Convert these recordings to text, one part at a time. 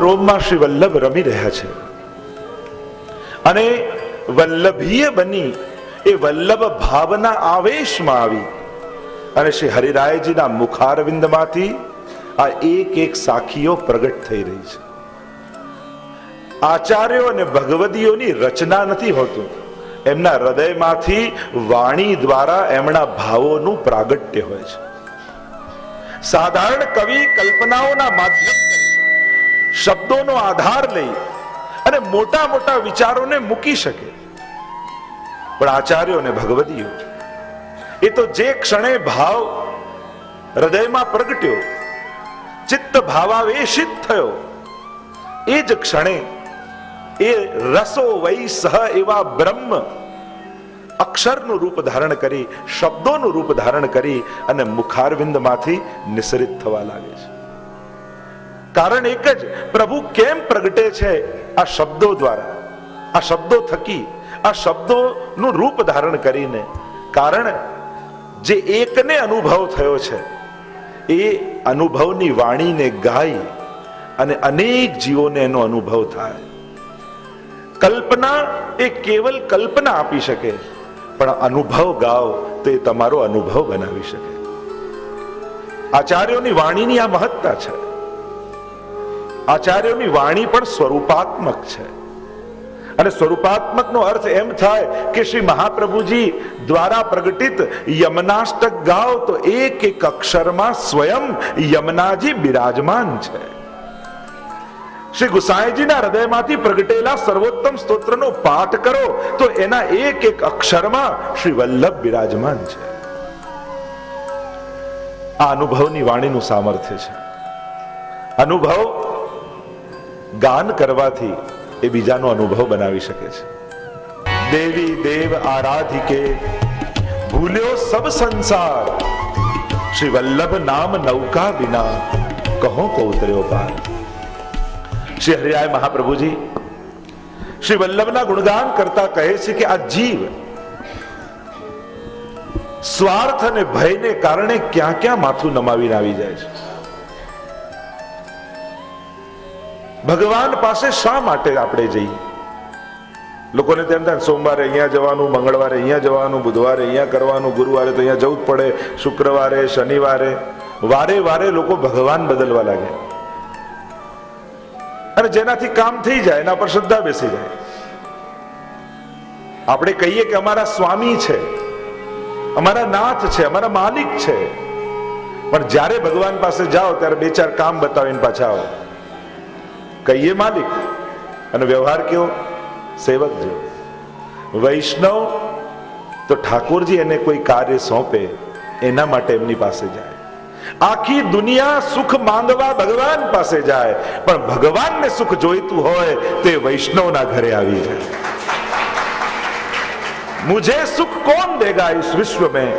રોમમાં શ્રી વલ્લભ રમી રહ્યા છે અને વલ્લભીય બની એ વલ્લભ ભાવના આવેશમાં આવી અને શ્રી હરિરાયજીના મુખારવિંદમાંથી આ એક એક સાખીઓ પ્રગટ થઈ રહી છે. આચાર્યો અને ભગવદીઓની રચના નથી હોતું, એમના હૃદયમાંથી વાણી દ્વારા એમના ભાવોનું પ્રાગટ્ય હોય છે. સાધારણ કવિ કલ્પનાઓના માધ્યમથી શબ્દોનો આધાર લઈ અને મોટા મોટા વિચારોને મૂકી શકે, પણ આચાર્યો અને ભગવદીઓ એ તો જે ક્ષણે ભાવ હૃદયમાં પ્રગટ્યો, ચિત્ત ભાવાવેશિત થયો, એ જ ક્ષણે એ રસો વૈ સહ એવા બ્રહ્મ અક્ષરનું રૂપ ધારણ કરી, શબ્દોનું રૂપ ધારણ કરી અને મુખારવિંદમાંથી નિસરિત થવા લાગે છે. કારણ એક જ, પ્રભુ કેમ પ્રગટે છે? આ શબ્દો દ્વારા, આ શબ્દો થકી, આ શબ્દોનું રૂપ ધારણ કરીને. કારણ જે એકને અનુભવ થયો છે એ અનુભવની વાણીને ગાઈ અને અનેક જીવોને એનો અનુભવ થાય. કલ્પના એ કેવલ કલ્પના આપી શકે, પણ અનુભવ ગાઓ તો એ તમારો અનુભવ બનાવી શકે. આચાર્યોની વાણીની આ મહત્તા છે. આચાર્યોની વાણી પણ સ્વરૂપાત્મક છે અને સ્વરૂપાત્મકનો અર્થ એમ થાય કે શ્રી મહાપ્રભુજી દ્વારા પ્રગટિત યમનાષ્ટક ગાઓ તો એક એક અક્ષરમાં સ્વયં યમનાજી બિરાજમાન છે. શ્રી ગુસાઈજીના હૃદયમાંથી પ્રગટેલા સર્વોત્તમ સ્તોત્રનો પાઠ કરો તો એના એક એક અક્ષરમાં શ્રી વલ્લભ બિરાજમાન છે. આ અનુભવની વાણીનું સામર્થ્ય છે. અનુભવ ગાન કરવાથી એ બીજાનો અનુભવ બનાવી શકે છે. દેવી દેવ આરાધિકે ભૂલ્યો સબ સંસાર, શ્રી વલ્લભ નામ નૌકા વિના કહો કો ઉતર્યો પાર. શ્રી હરિરાય મહાપ્રભુજી શ્રી વલ્લભના ગુણગાન કરતા કહે છે કે આ જીવ સ્વાર્થ અને ભયને કારણે ક્યાં ક્યાં માથું નમાવીને આવી જાય છે. ભગવાન પાસે શા માટે આપણે જઈએ? લોકોને તેમ થાય સોમવારે અહીંયા જવાનું, મંગળવારે અહીંયા જવાનું, બુધવારે અહીંયા કરવાનું, ગુરુવારે તો અહીંયા જવું જ પડે, શુક્રવારે, શનિવારે, વારે વારે લોકો ભગવાન બદલવા લાગે અને જેનાથી કામ થઈ જાય એના પર શ્રદ્ધા બેસી જાય. આપણે કહીએ કે અમારા સ્વામી છે, અમારા નાથ છે, અમારા માલિક છે, પણ જ્યારે ભગવાન પાસે જાઓ ત્યારે બે ચાર કામ બતાવીને પાછા આવો. કહીએ માલિક અને વ્યવહાર કેવો? સેવક જેવો. વૈષ્ણવ તો ઠાકોરજી એને કોઈ કાર્ય સોંપે એના માટે એમની પાસે જાય. આખી દુનિયા સુખ માંગવા ભગવાન પાસે જાય, પણ ભગવાનને સુખ જોઈતું હોય તે વૈષ્ણવના ઘરે આવી જાય. मुझे सुख कौन देगा इस विश्व में?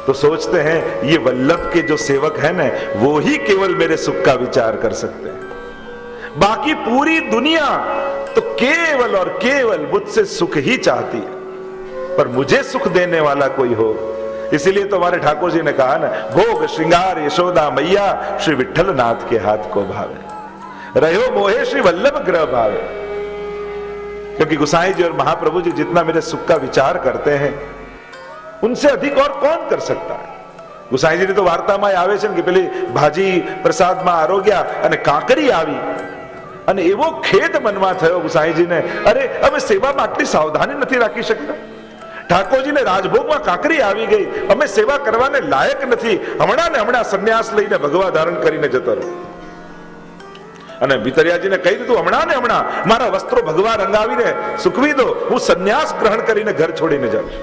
तो सोचते हैं ये वल्लभ के जो सेवक हैं ना, वो ही केवल मेरे सुख का विचार कर सकते हैं. बाकी पूरी दुनिया तो केवल और केवल मुझसे सुख ही चाहती है, पर मुझे सुख देने वाला कोई हो. इसीलिए तो हमारे ठाकुर जी ने कहा ना, भोग श्रृंगार यशोदा मैया श्री विठ्ठल नाथ के हाथ को भावे, रहो मोहे श्री वल्लभ ग्रह भावे. क्योंकि गुसाई जी और महाप्रभु जी जितना मेरे सुख का विचार करते हैं उनसे अधिक और कौन कर सकता है. गुसाईजी ने तो वार्ताમાં આવે છે કે પેલી ભાજી પ્રસાદમાં આરોગ્યા અને કાંકરી આવી અને એવો ખેદ મનમાં થયો ગુસાઈજીને, અરે અમે સેવામાં આટલી સાવધાની નથી રાખી શકતા. ઠાકોરજીને રાજભોગમાં કાંકરી આવી ગઈ, અમે સેવા કરવાને લાયક નથી, હમણાં ને હમણાં સંન્યાસ લઈને ભગવા ધારણ કરીને જતો રહો. અને ભીતરિયાજીને કહી દીધું, હમણાં ને હમણાં મારા વસ્ત્રો ભગવા રંગાવીને સૂકવી દો, હું સંન્યાસ ગ્રહણ કરીને ઘર છોડીને જાઉં છું.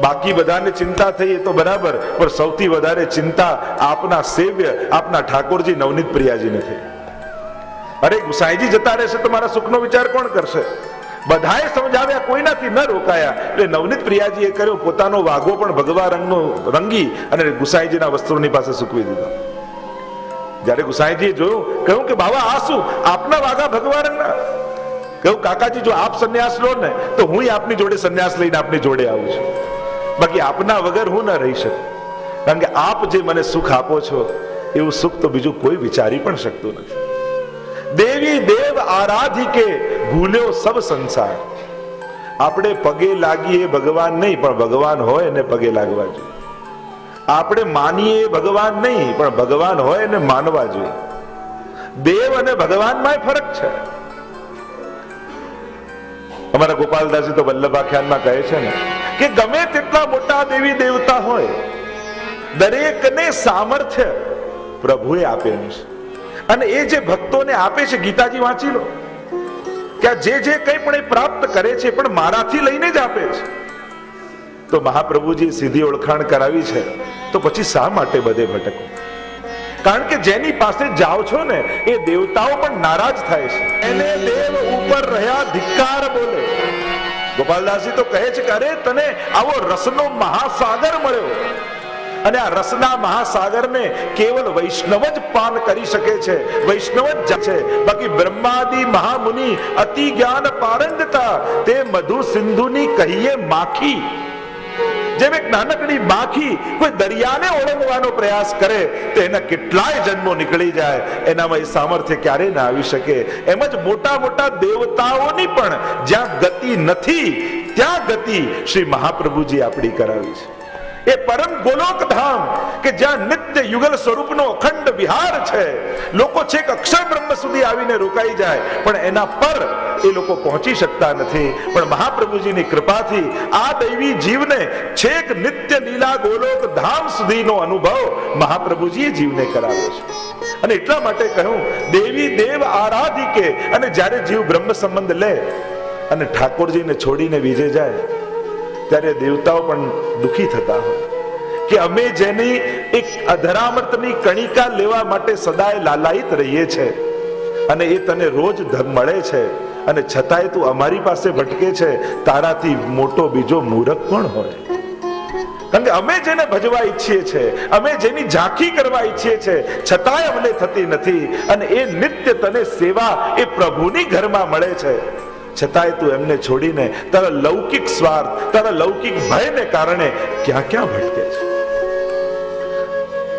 બાકી બધાને ચિંતા થઈ એ તો બરાબર, પણ સૌથી વધારે ચિંતા આપના સેવ્ય આપના ઠાકોરજી નવનીત પ્રિયાજીને થઈ. અરે ગુસાઈજી જતા રહેશે તો મારા સુખનો વિચાર કોણ કરશે? બધાએ સમજાવ્યા, કોઈનાથી ન રોકાયા. એટલે નવનીત પ્રિયાજીએ કર્યો, પોતાનો વાઘો પણ ભગવા રંગનો રંગી અને ગુસાઈજીના વસ્ત્રોની પાસે સૂકવી દીધા. જયારે ગુસાઈજીએ જોયું, કહ્યું કે બાબા આ શું? આપના વાઘા ભગવા રંગના? કહ્યું કાકાજી જો આપ સંન્યાસ લો ને તો હું આપની જોડે સંન્યાસ લઈને આપની જોડે આવું છું, બાકી આપના વગર હું ન રહી શકું. કારણ કે આપ જે મને સુખ આપો છો એવું સુખ તો બીજું કોઈ વિચારી પણ શકતું નથી. દેવી દેવ આરાધિકે ભૂલ્યો સબ સંસાર. આપણે પગે લાગીએ ભગવાન નહીં, પણ ભગવાન હોય એને પગે લાગવા જોઈએ. આપણે માનીએ ભગવાન નહીં, પણ ભગવાન હોય એને માનવા જોઈએ. દેવ અને ભગવાનમાં ફરક છે. અમારા ગોપાલદાસજી તો વલ્લભાખ્યાનમાં કહે છે ને કે ગમે તેટલા મોટા દેવી દેવતા હોય, દરેકને સામર્થ્ય પ્રભુએ આપેલું છે. અને એ જે ભક્તોને આપે છે, ગીતાજી વાંચી લો કે જે જે કંઈ પણ એ પ્રાપ્ત કરે છે પણ મારાથી લઈને જ આપે છે. તો મહાપ્રભુજી સીધી ઓળખાણ કરાવી છે, તો પછી શા માટે બધે ભટકો? કારણ કે જેની પાસે જાઓ છો ને એ દેવતાઓ પણ નારાજ થાય છે. એને દેવ ઉપર રહ્યા ધિક્કાર બોલે. ગોપાલદાસજી તો કહે છે કે અરે તને આવો રસનો મહાસાગર મળ્યો, અને આ રસના મહાસાગરને કેવલ વૈષ્ણવ જ પાન કરી શકે છે, વૈષ્ણવ જ છે. બાકી બ્રહ્માદિ મહામુનિ અતિ જ્ઞાન પારંગતા તે મધુ સિંધુની કહીએ માખી. જેમ એક નાનકડી માખી કોઈ દરિયાને ઓળંગવાનો પ્રયાસ કરે તો એના કેટલાય જન્મો નીકળી જાય, એનામાં એ સામર્થ્ય ક્યારે ના આવી શકે. એમ જ મોટા મોટા દેવતાઓની પણ જ્યાં ગતિ નથી ત્યાં ગતિ શ્રી મહાપ્રભુજી આપણી કરાવી છે. એ પરમ ગોલોક ધામ કે જ્યાં નિત્ય યુગલ સ્વરૂપનો અખંડ વિહાર છે. લોકો છેક અક્ષર બ્રહ્મ સુધી આવીને રોકાઈ જાય, પણ એના પર એ લોકો પહોંચી શકતા નથી. પણ મહાપ્રભુજીની કૃપાથી આ દૈવી જીવને છેક નિત્ય લીલા ગોલોક ધામ સુધીનો અનુભવ મહાપ્રભુજીએ જીવને કરાવ્યો છે. અને એટલા માટે કહ્યું દેવી દેવ આરાધિકે. અને જ્યારે જીવ બ્રહ્મ સંબંધ લે અને ઠાકોરજીને છોડીને બીજે જાય ત્યારે દેવતાઓ પણ દુખી થતા હોય કે અમે જેની એક અધરામૃતની કણિકા લેવા માટે સદાય લાલાયિત રહીએ છે, અને એ તને રોજ મળે છે, અને છતાંય તું અમારી પાસે ભટકે છે. તારાથી મોટો બીજો મૂર્ખ કોણ હોય? કારણ કે અમે જેને ભજવા ઈચ્છીએ છે, અમે જેની ઝાંખી કરવા ઈચ્છીએ છે, છતાંય અમને થતી નથી. અને એ નિત્ય તને સેવા એ પ્રભુની ઘરમાં મળે છે, છતાંય તું એમને છોડીને તારા લૌકિક સ્વાર્થ, તારા લૌકિક ભયને કારણે ક્યાં ક્યાં ભટકે છે.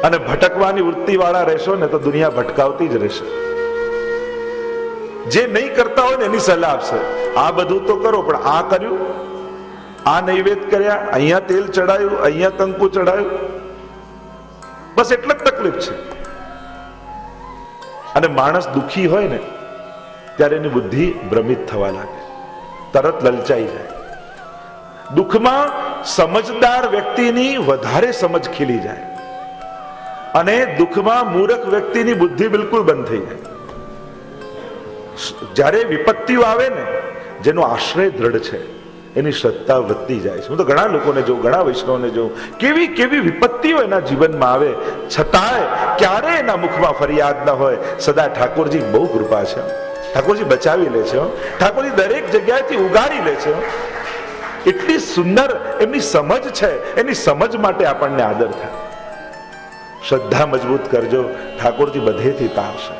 અને ભટકવાની વૃત્તિ વાળા રહેશો ને તો દુનિયા ભટકાવતી જ રહેશે. જે નહીં કરતા હોય ને એની સલાહ આપશે, આ બધું તો કરો પણ આ કર્યું, આ નૈવેદ્ય કર્યા, અહીંયા તેલ ચડાયું, અહીંયા કંકુ ચડાયું, બસ એટલે જ તકલીફ છે. અને માણસ દુખી હોય ને ત્યારે એની બુદ્ધિ ભ્રમિત થવા લાગે, તરત લલચાઈ જાય. દુઃખમાં સમજદાર વ્યક્તિની વધારે સમજ ખીલી જાય, અને દુઃખમાં મૂર્ખ વ્યક્તિની બુદ્ધિ બિલકુલ બંધ થઈ જાય. જ્યારે વિપત્તિઓ આવે ને, જેનો આશ્રય દ્રઢ છે એની શ્રદ્ધા વધતી જાય છે. હું તો ઘણા લોકોને જોઉં, ઘણા વૈષ્ણવને જોઉં, કેવી કેવી વિપત્તિઓ એના જીવનમાં આવે, છતાંય ક્યારે એના મુખમાં ફરિયાદ ન હોય. સદા ઠાકોરજી બહુ કૃપા છે, ઠાકોરજી બચાવી લે છે, ઠાકોરજી દરેક જગ્યાએથી ઉગારી લે છે. એટલી સુંદર એમની સમજ છે, એની સમજ માટે આપણને આદર થાય. શ્રદ્ધા મજબૂત કરજો, ઠાકોરજી બધેથી તારશે.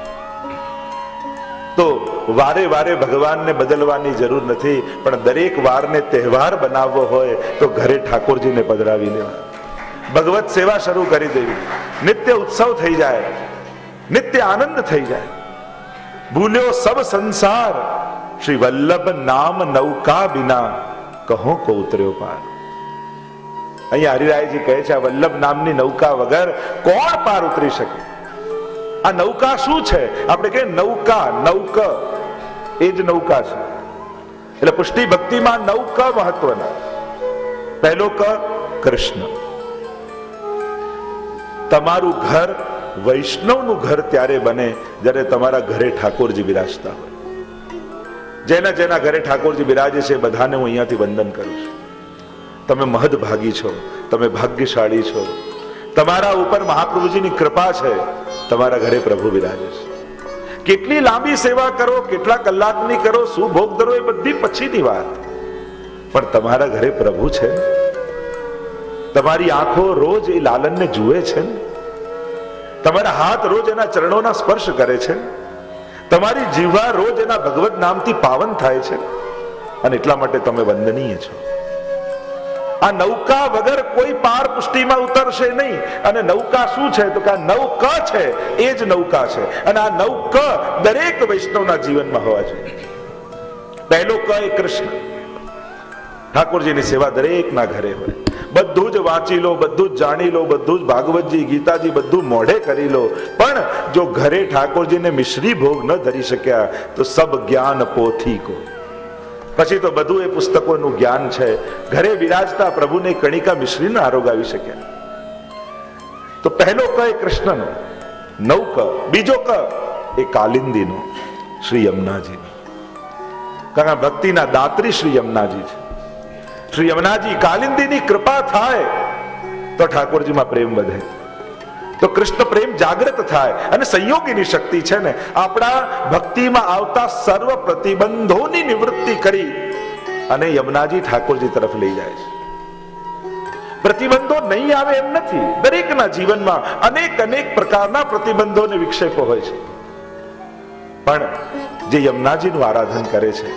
તો વારે વારે ભગવાનને બદલવાની જરૂર નથી, પણ દરેક વારને તહેવાર બનાવવો હોય તો ઘરે ઠાકોરજીને પધરાવી લેવા, ભગવત સેવા શરૂ કરી દેવી, નિત્ય ઉત્સવ થઈ જાય, નિત્ય આનંદ થઈ જાય. ભૂલ્યો સબ સંસાર શ્રી વલ્લભ નામ નૌકા બિના કહો કો ઉતર્યો પાર. અહીંયા હરિરાયજી કહે છે આ વલ્લભ નામની નૌકા વગર કોણ પાર ઉતરી શકે? આ નૌકા શું છે? આપણે કહીએ નૌકા, નૌક એ જ નૌકા છે. એટલે પુષ્ટિ ભક્તિમાં નૌક મહત્વના. પહેલો ક કૃષ્ણ. તમારું ઘર વૈષ્ણવનું ઘર ત્યારે બને જ્યારે તમારા ઘરે ઠાકોરજી બિરાજતા હોય. જેના જેના ઘરે ઠાકોરજી બિરાજે છે બધાને હું અહીંયાથી વંદન કરું છું. તમે મહદભાગી છો, તમે ભાગ્યશાળી છો, તમારા ઉપર મહાપ્રભુજીની કૃપા છે, તમારા ઘરે પ્રભુ બિરાજે છે. કેટલી લાંબી સેવા કરો, કેટલા કલાકની કરો, શું ભોગ ધરો, એ બધી પછીની વાત, પણ તમારા ઘરે પ્રભુ છે. તમારી આંખો રોજ એ લાલનને જુએ છે, તમારા હાથ રોજ એના ચરણોના સ્પર્શ કરે છે, તમારી જીહ્વા રોજ એના ભગવત નામથી પાવન થાય છે, અને એટલા માટે તમે વંદનીય છો. આ નૌકા વગર કોઈ પાર પુષ્ટિમાં ઉતરશે નહીં. અને નૌકા શું છે તો કે આ નવ ક છે, એ જ નૌકા છે. અને આ નવ ક દરેક વૈષ્ણવના જીવનમાં હોવા જોઈએ. પહેલો ક એ કૃષ્ણ. ઠાકોરજીની સેવા દરેકના ઘરે હોય. બધું જ વાંચી લો, બધું જ જાણી લો, બધું જ ભાગવતજી ગીતાજી બધું મોઢે કરી લો, પણ જો ઘરે ઠાકોરજીને મિશ્રી ભોગ ન ધરી શક્યા તો સબ જ્ઞાન પોથી કો. પછી તો બધું એ પુસ્તકોનું જ્ઞાન છે. ઘરે વિરાજતા પ્રભુને કણિકા મિશ્રી ન આરોગાવી શક્યા. તો પહેલો ક એ કૃષ્ણનો, નવ ક. બીજો ક એ કાલિંદીનો, શ્રી યમુનાજીનો. કારણ ભક્તિના દાત્રી શ્રી યમુનાજી છે. શ્રી યમુનાજી કાલિંદીની કૃપા થાય તો ઠાકોરજીમાં પ્રેમ વધે, તો કૃષ્ણ પ્રેમ જાગૃત થાય. અને સંયોગીની શક્તિ છે ને, આપણા ભક્તિમાં આવતા સર્વ પ્રતિબંધોની નિવૃત્તિ કરી અને યમુનાજી ઠાકોરજી તરફ લઈ જાય છે. પ્રતિબંધો નહીં આવે એમ નથી. દરેકના જીવનમાં અનેક અનેક પ્રકારના પ્રતિબંધો અને વિક્ષેપો હોય છે, પણ જે યમુનાજીનું આરાધન કરે છે,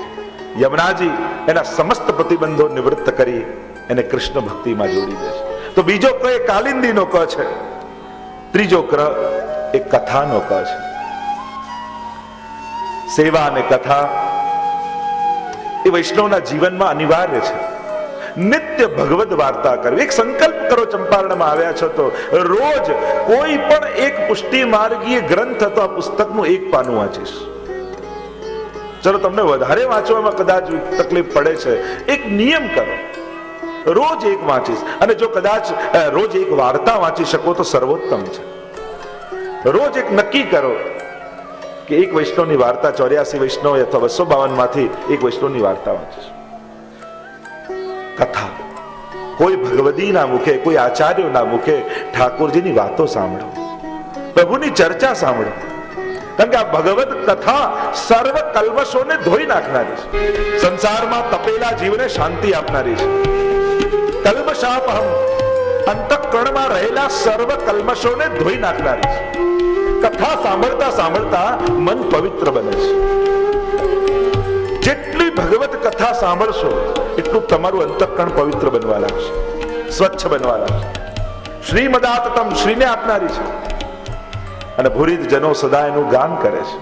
યમુનાજી એના સમસ્ત પ્રતિબંધો નિવૃત્ત કરી એને કૃષ્ણ ભક્તિમાં જોડી દે છે. તો બીજો ક એ કાલિંદીનો ક છે. ત્રીજો ક એ કથાનો ક છે. સેવા અને કથા એ વૈષ્ણવના જીવનમાં અનિવાર્ય છે. નિત્ય ભગવદ વાર્તા કરવી. એક સંકલ્પ કરો, ચંપારણમાં આવ્યા છો તો રોજ કોઈ પણ એક પુષ્ટિ માર્ગીય ગ્રંથ અથવા પુસ્તકનું એક પાનું વાંચીશ. ચલો તમને વધારે વાંચવામાં કદાચ તકલીફ પડે છે, એક નિયમ કરો, રોજ એક વાંચીશ. અને જો કદાચ રોજ એક વાર્તા વાંચી શકો તો સર્વોત્તમ છે. રોજ એક નક્કી કરો કે એક વૈષ્ણવની વાર્તા, 84 વૈષ્ણવ અથવા 252 માંથી એક વૈષ્ણવની વાર્તા વાંચીશ. કથા, કોઈ ભગવદીના મુખે, કોઈ આચાર્યોના મુખે ઠાકોરજીની વાતો સાંભળો, પ્રભુની ચર્ચા સાંભળો. કારણ કે આ ભગવત કથા સર્વ કલ્મશોને ધોઈ નાખનારી છે. સંસારમાં તપેલા જીવને શાંતિ આપનારી છે. કલ્મશાપહમ, અંતઃકરણમાં રહેલા સર્વ કલ્મશોને ધોઈ નાખનારી છે. કથા સાંભળતા સાંભળતા મન પવિત્ર બને છે. જેટલી ભગવત કથા સાંભળશો એટલું તમારું અંતઃકરણ પવિત્ર બનવા લાગશે, સ્વચ્છ બનવા લાગશે. શ્રીમદાતતમ, શ્રીને આપનારી છે. અને ભૂરિદ જનો સદા એનું ગાન કરે છે.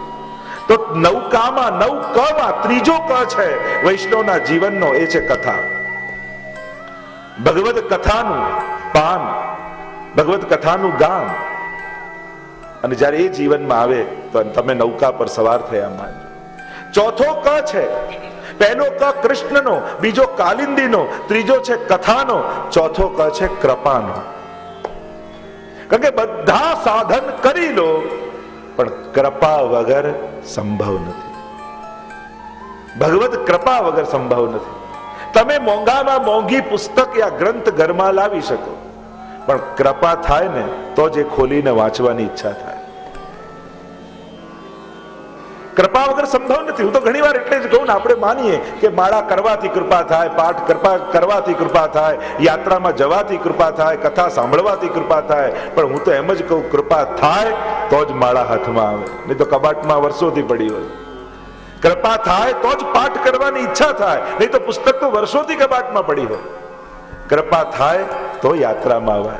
તો નવકામાં, નવ કમાં ત્રીજો ક છે વૈષ્ણવના જીવનનો, એ છે કથા. ભગવદ કથાનું પાન, ભગવદ કથાનું ગાન. અને જ્યારે એ જીવનમાં આવે તો તમે નૌકા પર સવાર થયા માનજો. ચોથો ક છે, પહેલો ક કૃષ્ણનો, બીજો કાલિંદીનો, ત્રીજો છે કથાનો, ચોથો ક છે કૃપાનો. કારણ કે બધા સાધન કરી લો પણ કૃપા વગર સંભવ નથી. ભગવત કૃપા વગર સંભવ નથી. તમે મોંઘામાં મોંઘી પુસ્તક યા ગ્રંથ ઘરમાં લાવી શકો, પણ કૃપા થાય ને તો જ એ ખોલીને વાંચવાની ઈચ્છા થાય. કૃપા વગર સંભવ નથી. હું તો ઘણી વાર એટલે જ કહું ને, આપણે માનીએ કે માળા કરવાથી કૃપા થાય, પાઠ કરવાથી કૃપા થાય, યાત્રામાં જવાથી કૃપા થાય, કથા સાંભળવાથી કૃપા થાય. પણ હું તો એમ જ કહું, કૃપા થાય તો જ માળા હાથમાં આવે, નહીં તો કબાટમાં વર્ષોથી પડી હોય. કૃપા થાય તો જ પાઠ કરવાની ઈચ્છા થાય, નહીં તો પુસ્તક તો વર્ષોથી કબાટમાં પડી હોય. કૃપા થાય તો યાત્રામાં આવે,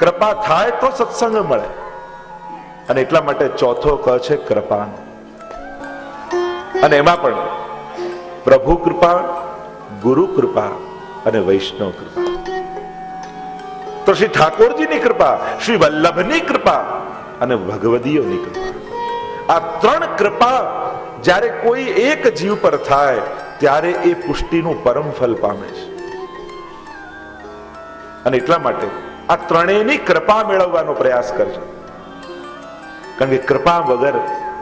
કૃપા થાય તો સત્સંગ મળે. અને એટલા માટે ચોથો ક છે કૃપાનો. અને એમાં પણ પ્રભુ કૃપા, ગુરુ કૃપા અને વૈષ્ણવ કૃપા. તો શ્રી ઠાકોરજીની કૃપા, શ્રી વલ્લભની કૃપા અને ભગવદીઓની કૃપા, આ ત્રણ કૃપા જ્યારે કોઈ એક જીવ પર થાય ત્યારે એ પુષ્ટિનું પરમ ફલ પામે છે. અને એટલા માટે આ ત્રણેયની કૃપા મેળવવાનો પ્રયાસ કરજો. કારણ કે કૃપા વગર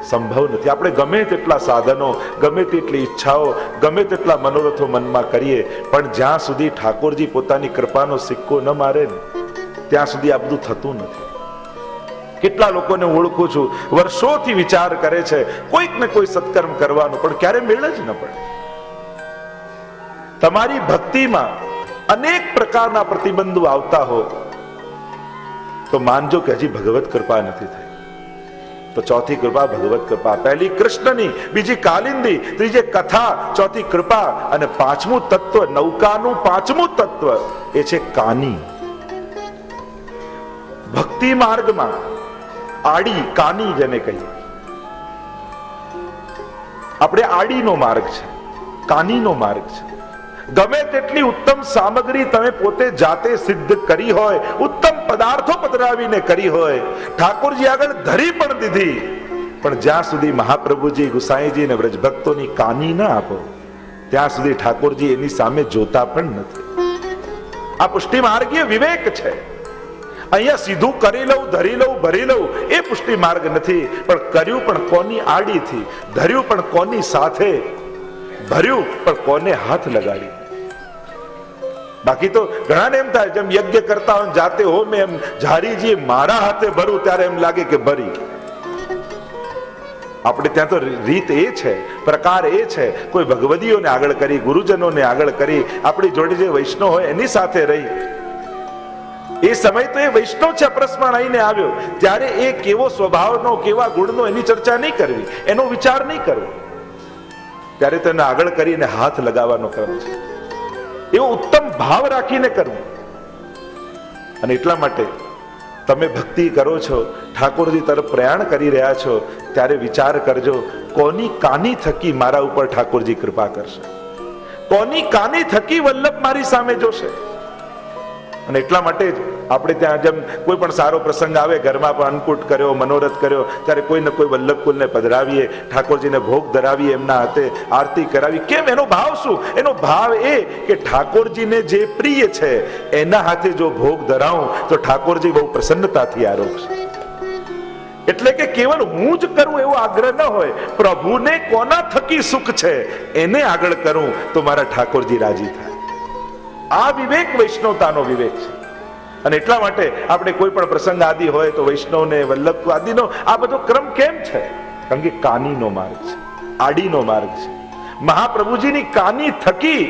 સંભવ નથી. આપણે ગમે તેટલા સાધનો, ગમે તેટલી ઈચ્છાઓ, ગમે તેટલા મનોરથો મનમાં કરીએ, પણ જ્યાં સુધી ઠાકોરજી પોતાની કૃપાનો સિક્કો ન મારે ને ત્યાં સુધી આ બધું થતું નથી. કેટલા લોકોને ઓળખું છું, વર્ષોથી વિચાર કરે છે કોઈક ને કોઈ સત્કર્મ કરવાનો, પણ ક્યારે મેળ જ ન પડે. તમારી ભક્તિમાં અનેક પ્રકારના પ્રતિબંધો આવતા હો તો માનજો કે હજી ભગવત કૃપા નથી થઈ. તો ચોથી કૃપા ભગવત કૃપા. પહેલી કૃષ્ણની, બીજી કાલિંદી, ત્રીજી કથા, ચોથી કૃપા અને પાંચમું તત્વ, નૌકાનું પાંચમું તત્વ એ છે કાની. ભક્તિ માર્ગમાં આડી કાની જેને કહીએ, આપણે આડીનો માર્ગ છે, કાનીનો માર્ગ છે. ગમે તેટલી ઉત્તમ સામગ્રી તમે પોતે જાતે સિદ્ધ કરી હોય, ઉત્તમ પદાર્થો પધરાવીને કરી હોય, ઠાકોરજી આગળ ધરી પણ દીધી, પણ જ્યાં સુધી મહાપ્રભુજી, ગુસાઈજી અને વ્રજભક્તોની કાની ના આપો ત્યાં સુધી ઠાકોરજી એની સામે જોતા પણ નથી. આ પુષ્ટિ માર્ગીય વિવેક છે. અહીંયા સીધું કરી લઉં, ધરી લઉં, ભરી લઉં એ પુષ્ટિ માર્ગ નથી, પણ કર્યું પણ કોની આડીથી, ધર્યું પણ કોની સાથે, ભર્યું પણ કોને હાથ લગાડી. બાકી તો ઘણાને એમ થાય જેમ યજ્ઞ કરતા હોય જાતે હો મેં એમ ઝારીજી મારા હાથે ભરું ત્યારે એમ લાગે કે ભરી. આપણે ત્યાં તો રીત એ છે, પ્રકાર એ છે, કોઈ ભગવદીઓને આગળ કરી, ગુરુજનોને આગળ કરી, આપણી જોડે જે વૈષ્ણવ હોય એની સાથે રહી. એ સમય તો એ વૈષ્ણવ છે, અપરસમાં આવીને આવ્યો ત્યારે એ કેવો સ્વભાવનો, કેવા ગુણનો એની ચર્ચા નહીં કરવી, એનો વિચાર નહીં કરવો, ત્યારે તેને આગળ કરીને હાથ લગાવવાનો ક્રમ છે. એવો ઉત્તમ ભાવ રાખીને કરવું. અને એટલા માટે તમે ભક્તિ કરો છો, ઠાકોરજી તરફ પ્રયાણ કરી રહ્યા છો, ત્યારે વિચાર કરજો કોની કાની થકી મારા ઉપર ઠાકોરજી કૃપા કરશે, કોની કાની થકી વલ્લભ મારી સામે જોશે. અને એટલા માટે જ આપણે ત્યાં જેમ કોઈ પણ સારો પ્રસંગ આવે, ઘરમાં પણ અન્નકૂટ કર્યો, મનોરથ કર્યો, ત્યારે કોઈ ને કોઈ વલ્લભ કુલને પધરાવીએ, ઠાકોરજીને ભોગ ધરાવીએ, એમના હાથે આરતી કરાવી. કેમ? એનો ભાવ શું? એનો ભાવ એ કે ઠાકોરજીને જે પ્રિય છે એના હાથે જો ભોગ ધરાવું તો ઠાકોરજી બહુ પ્રસન્નતાથી આરોગશે. એટલે કે કેવલ હું જ કરું એવો આગ્રહ ન હોય, પ્રભુને કોના થકી સુખ છે એને આગળ કરું તો મારા ઠાકોરજી રાજી થાય. આ વિવેક વૈષ્ણવતાનો વિવેક છે. અને એટલા માટે આપણે કોઈ પણ પ્રસંગ આદિ હોય તો વૈષ્ણવને, વલ્લભ આદિનો આ બધો ક્રમ કેમ છે? કારણ કે કાનીનો માર્ગ છે, આડીનો માર્ગ છે. મહાપ્રભુજીની કાની થકી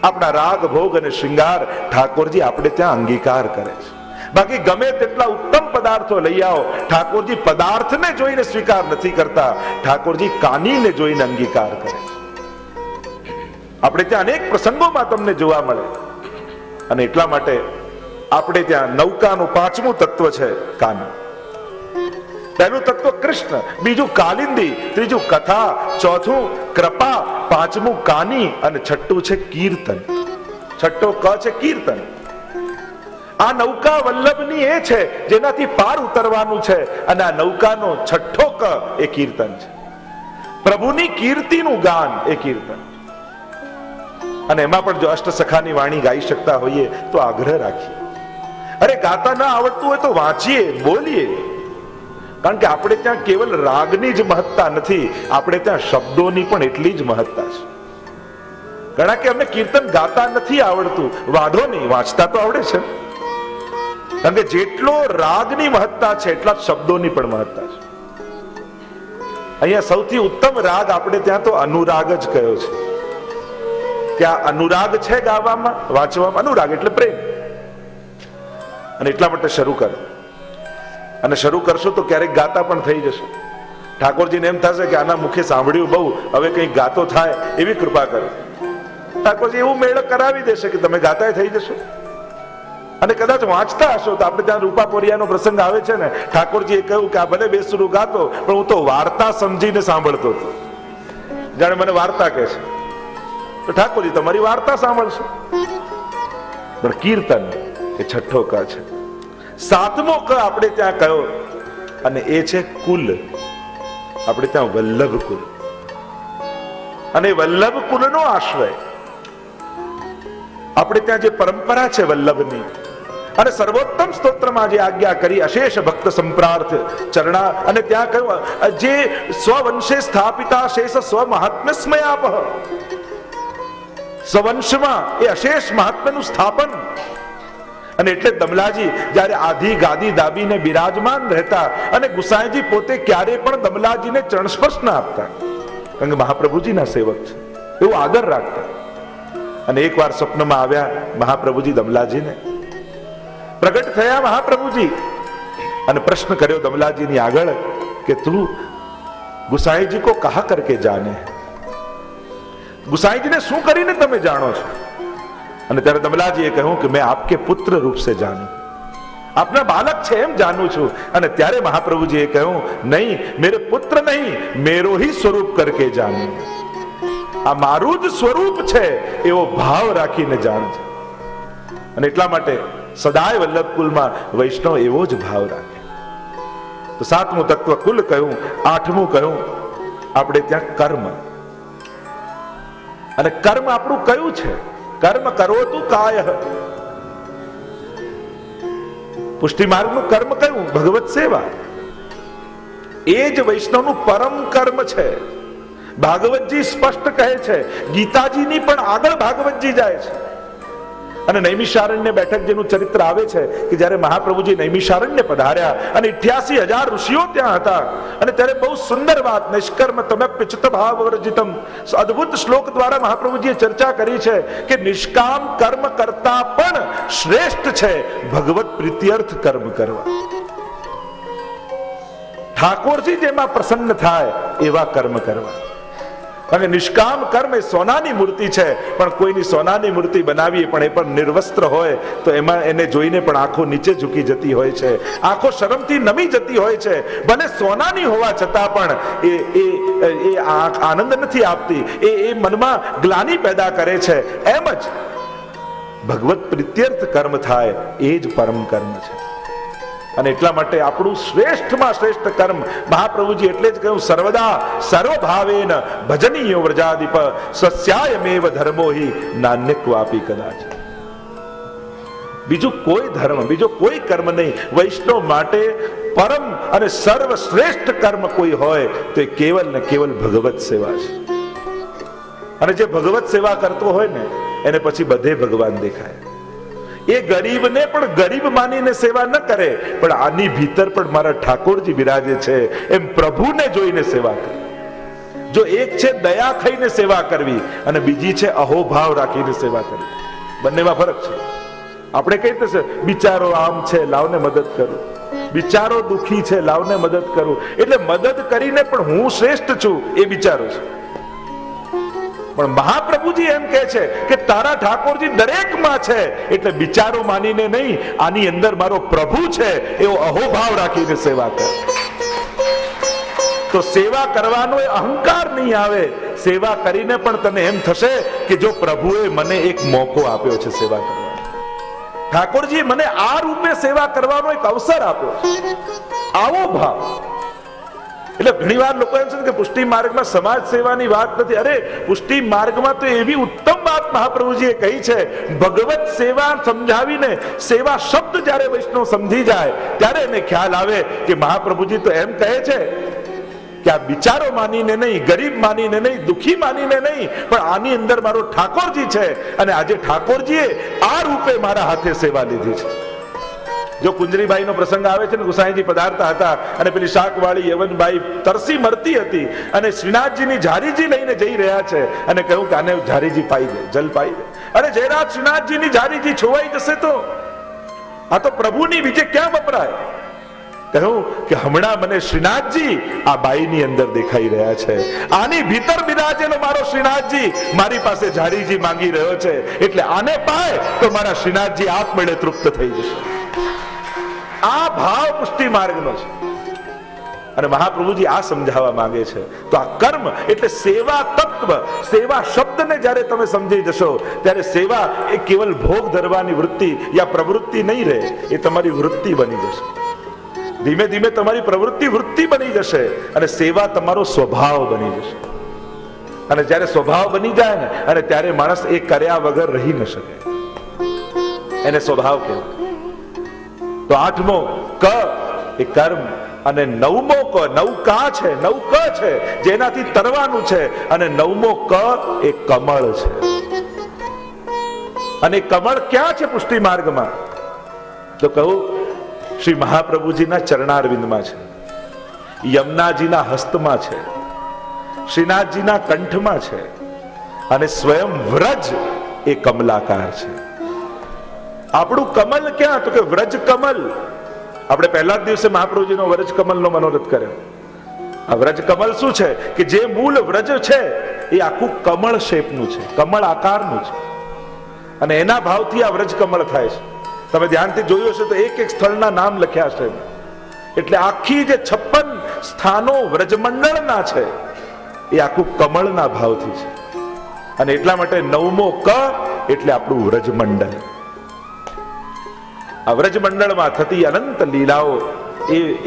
આપણા રાગ, ભોગ અને શૃંગાર ઠાકોરજી આપણે ત્યાં અંગીકાર કરે છે. બાકી ગમે તેટલા ઉત્તમ પદાર્થો લઈ આવો, ઠાકોરજી પદાર્થને જોઈને સ્વીકાર નથી કરતા, ઠાકોરજી કાનીને જોઈને અંગીકાર કરે છે. આપણે ત્યાં અનેક પ્રસંગોમાં તમને જોવા મળે. અને એટલા માટે આપણે ત્યાં નૌકાનું પાંચમું તત્વ છે કાની. પહેલું તત્વ કૃષ્ણ, બીજું કાલિંદી, ત્રીજું કથા, ચોથું કૃપા, પાંચમું કાની અને છઠ્ઠું છે કીર્તન. છઠ્ઠો ક છે કીર્તન. આ નૌકા વલ્લભની એ છે જેનાથી પાર ઉતરવાનું છે, અને આ નૌકાનો છઠ્ઠો ક એ કીર્તન છે. પ્રભુની કીર્તિનું ગાન એ કીર્તન. અને એમાં પણ જો અષ્ટસખાની વાણી ગાઈ શકતા હોઈએ તો આગ્રહ રાખીએ. અરે ગાતા ના આવડતું હોય તો વાંચીએ, બોલીએ. કારણ કે આપણે ત્યાં કેવલ રાગની જ મહત્તા નથી, આપણે ત્યાં શબ્દોની પણ એટલી જ મહત્તા છે. ઘણા કે અમને કીર્તન ગાતા નથી આવડતું, વાંધો નહીં, વાંચતા તો આવડે છે. કારણ કે જેટલો રાગની મહત્તા છે એટલા શબ્દોની પણ મહત્તા છે. અહીંયા સૌથી ઉત્તમ રાગ આપણે ત્યાં તો અનુરાગ જ કયો છે. ત્યાં અનુરાગ છે ગાવામાં, વાંચવામાં. અનુરાગ એટલે પ્રેમ. અને એટલા માટે શરૂ કરો. અને શરૂ કરશો તો ક્યારેક ગાતા પણ થઈ જશે. ઠાકોરજીને એમ થશે કે આના મુખે સાંભળ્યું બહુ, હવે કંઈક ગાતો થાય એવી કૃપા કરો. ઠાકોરજી એવું મેળ કરાવી દેશે કે તમે ગાતા થઈ જશો. અને કદાચ વાંચતા હશો તો આપણે ત્યાં રૂપાપોરિયાનો પ્રસંગ આવે છે ને, ઠાકોરજીએ કહ્યું કે આ ભલે બેસરું ગાતો પણ હું તો વાર્તા સમજીને સાંભળતો હતો, જાણે મને વાર્તા કહે છે. તો ઠાકોરજી તમારી વાર્તા સાંભળશો. પણ કીર્તન એ છઠ્ઠો ક છે. સાતમો ક આપણે ત્યાં કયો, અને એ છે કુલ. આપણે ત્યાં વલ્લભ કુલ. અને વલ્લભ કુલનો આશ્રય. આપણે ત્યાં જે પરંપરા છે વલ્લભની, અને સર્વોત્તમ સ્તોત્રમાં જે આજ્ઞા કરી અશેષ ભક્ત સંપ્રાર્થ ચરણા, અને ત્યાં કહ્યું જે સ્વવંશે સ્થાપિતા શેષ સ્વ મહાત્મ્ય સ્મયાપહ. સ્વવંશમાં એ અશેષ મહાત્મ્યનું સ્થાપન. અને એટલે દમલાજી જ્યારે આધી ગાદી દાબીને બિરાજમાન રહેતા, અને ગુસાઈજી પોતે ક્યારે પણ દમલાજીને ચરણ સ્પર્શ ના આપતા, કારણ કે મહાપ્રભુજીના સેવક છે, એવું આદર રાખતા. અને એકવાર સ્વપ્નમાં આવ્યા મહાપ્રભુજી દમલાજીને. પ્રગટ થયા મહાપ્રભુજી અને પ્રશ્ન કર્યો દમલાજીની આગળ कि तू गुसाई जी को कहा करके जाने, गुसाई जी ने શું કરીને તમે જાણો છો? અને ત્યારે દમલાજીએ કહ્યું કે મેં આપકે પુત્ર રૂપ से જાણું, આપના બાલક છે એમ જાણું છું. અને ત્યારે મહાપ્રભુજીએ કહ્યું નહીં, મેરે પુત્ર નહીં, મેરો ही સ્વરૂપ करके જાણું, આ મારું જ સ્વરૂપ છે એવો ભાવ રાખીને જાણજો. અને એટલા માટે સદાય વલ્લભકુલમાં વૈષ્ણવ એવો જ ભાવ રાખે. તો સાતમું તત્વ કુલ કહ્યું. આઠમું કહ્યું આપણે ત્યાં કર્મ. અને કર્મ આપણું કયું છે? કર્મ કરો તું કાય. પુષ્ટિ માર્ગનું કર્મ કયું? ભગવત સેવા. એ જ વૈષ્ણવનું પરમ કર્મ છે. ભાગવતજી સ્પષ્ટ કહે છે, ગીતાજીની પણ આગળ ભાગવતજી જાય છે. અને નૈમિષારણ્ય બેઠક જેનું ચરિત્ર આવે છે કે જ્યારે મહાપ્રભુજી નૈમિષારણ્ય પધાર્યા અને 88,000 ઋષિઓ ત્યાં હતા, અને ત્યારે બહુ સુંદર વાત, નિષ્કર્મ તમપ્યચિત ભાવ વર્જિતમ, અદ્ભુત શ્લોક દ્વારા મહાપ્રભુજીએ ચર્ચા કરી છે કે નિષ્કામ કર્મ કરતા પણ શ્રેષ્ઠ છે ભગવત પ્રીત્યર્થ કર્મ કરવા. ઠાકોરજી જેમાં પ્રસન્ન થાય એવા કર્મ કરવા. કારણ કે નિષ્કામ કર્મ એ સોનાની મૂર્તિ છે, પણ કોઈની સોનાની મૂર્તિ બનાવીએ પણ એ પણ નિર્વસ્ત્ર હોય તો એમાં એને જોઈને પણ આંખો નીચે ઝૂકી જતી હોય છે, આંખો શરમથી નમી જતી હોય છે. ભલે સોનાની હોવા છતાં પણ એ આનંદ નથી આપતી, એ મનમાં ગ્લાનિ પેદા કરે છે. એમ જ ભગવત પ્રીત્યર્થ કર્મ થાય એ જ પરમ કર્મ છે. અને એટલા માટે આપણું શ્રેષ્ઠમાં શ્રેષ્ઠ કર્મ મહાપ્રભુજી એટલે જ કહ્યું, સર્વદા સર્વભાવેન ભજનીયો વ્રજાદિપ સસ્યાયમેવ ધર્મો હિ નાન્યક્વાપી કદાચ. બીજું કોઈ ધર્મ, બીજો કોઈ કર્મ નહીં. વૈષ્ણવ માટે પરમ અને સર્વશ્રેષ્ઠ કર્મ કોઈ હોય તો એ કેવલ ને કેવલ ભગવત સેવા છે. અને જે ભગવત સેવા કરતો હોય ને એને પછી બધે ભગવાન દેખાય. એ ગરીબને પણ ગરીબ માનીને સેવા ન કરે, પણ આની ભીતર પણ મારા ઠાકોરજી બિરાજે છે એમ પ્રભુને જોઈને સેવા કરે. જો એક છે દયા થઈને સેવા કરવી અને બીજી છે અહોભાવ રાખીને સેવા કરવી, બંનેમાં ફરક છે. આપણે કઈ રીતે બિચારો આમ છે લાવને મદદ કરું, બિચારો દુખી છે લાવને મદદ કરું, એટલે મદદ કરીને પણ હું શ્રેષ્ઠ છું એ બિચારો છે. પણ મહાપ્રભુજી એમ કહે છે કે તારા ઠાકોરજી દરેકમાં છે, એટલે બિચારો માનીને નહીં, આની અંદર મારો પ્રભુ છે એવો અહોભાવ રાખીને સેવા કર. તો સેવા કરવાનો એ અહંકાર નહીં આવે. સેવા કરીને પણ તને એમ થશે કે જો પ્રભુએ મને એક મોકો આપ્યો છે સેવા કરવાનો, ઠાકોરજી મને આ રૂપે સેવા કરવાનો એક અવસર આપ્યો છે, આવો ભાવ. એટલે ઘણીવાર લોકો એમ છે કે પુષ્ટિ માર્ગમાં સમાજ સેવાની વાત નથી. અરે પુષ્ટિ માર્ગમાં તો એવી ઉત્તમ વાત મહાપ્રભુજીએ કહી છે, ભગવત સેવા સમજાવીને સેવા શબ્દ જ્યારે વૈષ્ણવ સમજી જાય ત્યારે એને ખ્યાલ આવે કે મહાપ્રભુજી તો એમ કહે છે કે આ બિચારો માનીને નહીં, ગરીબ માનીને નહીં, દુખી માનીને નહીં, પણ આની અંદર મારો ઠાકોરજી છે અને આજે ઠાકોરજીએ આ રૂપે મારા હાથે સેવા લીધી છે. જો કુંજરીબાઈનો પ્રસંગ આવે છે ને, ગુસાઈજી પધારતા હતા અને પેલી શાકવાળી યવનબાઈ તરસી મરતી હતી અને શ્રીનાથજીની ઝારીજી લઈને જઈ રહ્યા છે અને કહ્યું કે આને ઝારીજી પાઈ દે, જલ પાઈ દે. અરે જયરાજ, શ્રીનાથજીની ઝારીજી છોવાઈ જશે તો આ તો પ્રભુની બીજે ક્યાં વપરાય. કહ્યું કે હમણાં મને શ્રીનાથજી આ બાઈની અંદર દેખાઈ રહ્યા છે, આની ભીતર બિરાજેલો મારો શ્રીનાથજી મારી પાસે ઝારીજી માંગી રહ્યો છે, એટલે આને પાય તો મારા શ્રીનાથજી આપમેળે તૃપ્ત થઈ જશે. આ ભાવ પુષ્ટિ માર્ગનો છે. અને મહાપ્રભુજી આ સમજાવવા માંગે છે. તો આ કર્મ એટલે સેવા તત્વ, સેવા શબ્દને જ્યારે તમે સમજી જશો ત્યારે સેવા એ કેવલ ભોગ ધરવાની વૃત્તિ યા પ્રવૃત્તિ નહીં રહે, એ તમારી વૃત્તિ બની જશે. ધીમે ધીમે તમારી પ્રવૃત્તિ વૃત્તિ બની જશે અને સેવા તમારો સ્વભાવ બની જશે. અને જ્યારે સ્વભાવ બની જાય ને અને ત્યારે માણસ એ કર્યા વગર રહી ન શકે, એને સ્વભાવ કહેવાય. તો આઠમો ક એ કર્મ અને નવમો ક નૌકા છે, નૌક છે જેનાથી તરવાનું છે, અને નવમો ક એ કમળ છે. અને કમળ ક્યાં છે પુષ્ટિ માર્ગમાં? તો કહું શ્રી મહાપ્રભુજીના ચરણારવિંદમાં છે, યમુનાજીના હસ્તમાં છે, શ્રીનાથજીના કંઠમાં છે, અને સ્વયં વ્રજ એ કમલાકાર છે. આપણું કમલ ક્યાં? તો કે વ્રજ કમલ. આપણે પહેલા જ દિવસે મહાપ્રભુજીનો વ્રજ કમલનો મનોરથ કર્યો. આ વ્રજ કમળ શું છે કે જે મૂળ વ્રજ છે એ આખું કમળ શેપનું છે, કમળ આકારનું છે, અને એના ભાવથી આ વ્રજ કમળ થાય છે. તમે ધ્યાનથી જોયું હશે તો એક એક સ્થળના નામ લખ્યા છે. એટલે આખી જે 56 સ્થાનો વ્રજમંડળના છે એ આખું કમળના ભાવથી છે. અને એટલા માટે 9મો ક એટલે આપણું વ્રજમંડળ. આ વ્રજમંડળમાં થતી અનંત લીલાઓ,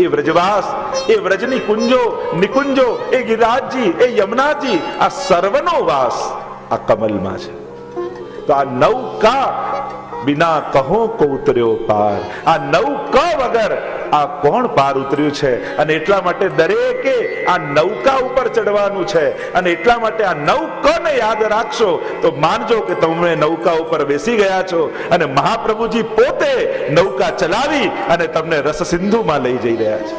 એ વ્રજવાસ, એ વ્રજની કુંજો નિકુંજો, એ ગિરિરાજજી, એ યમુનાજી, આ સર્વનો વાસ આ કમલમાં છે. તો આ 9 કા બિના કહો કો ઉતર્યો પાર. આ 9 ક વગર આ કોણ પાર ઉતર્યું છે? અને એટલા માટે દરેકે આ નૌકા ઉપર ચડવાનું છે. અને એટલા માટે આ 9 ક ને યાદ રાખશો તો માનજો કે તમે નૌકા ઉપર બેસી ગયા છો અને મહાપ્રભુજી પોતે નૌકા ચલાવી અને તમને રસ સિંધુમાં લઈ જઈ રહ્યા છે.